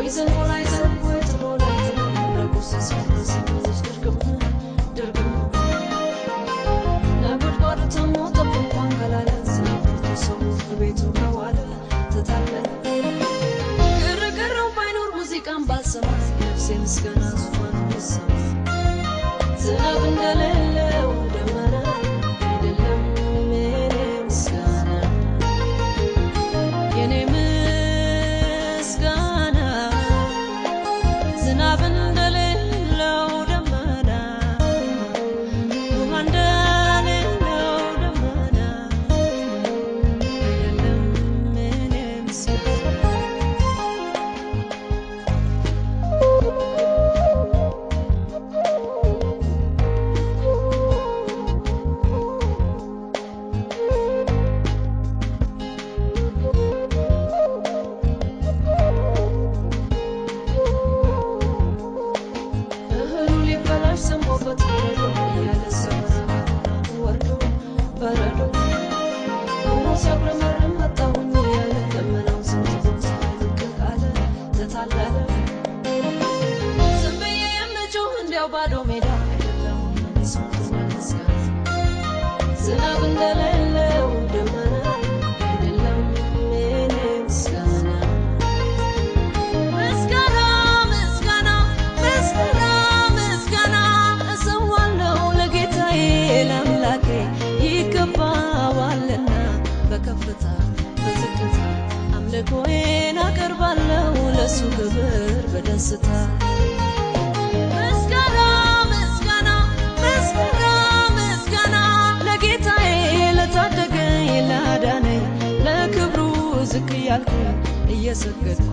ويزن ولا يزن ويتر ولا يزن لقوس سبس درقم درقم نقول قرتم وطبق وانقلالن سنفرت سوف بيتو كوالا تتعلن قرقر وبينور موسيقى بالسما نفسي مسكنا زفان بالسما زناب እንደሌለ ደመና አይደለም የኔ ምስጋና የኔ ምስጋና ዝናብ እንደሌለው ደመና ውሃ እንደሌለው ደመና አይደለም የኔ ምስጋና ባዶ ሜዳ አይደለም ዝናብ እንደሌለው ደመና አይደለም የኔ ምስጋና ምስጋና ምስጋና ምስጋና ምስጋና እሰዋለሁ ለጌታዬ ለአምላኬ ይገባዋልና በከፍታ በዝቅታ አምልኮዬን አቀርባለሁ ለሱ ክብር በደስታ ዝቅ ያልኩ እየሰገድኩ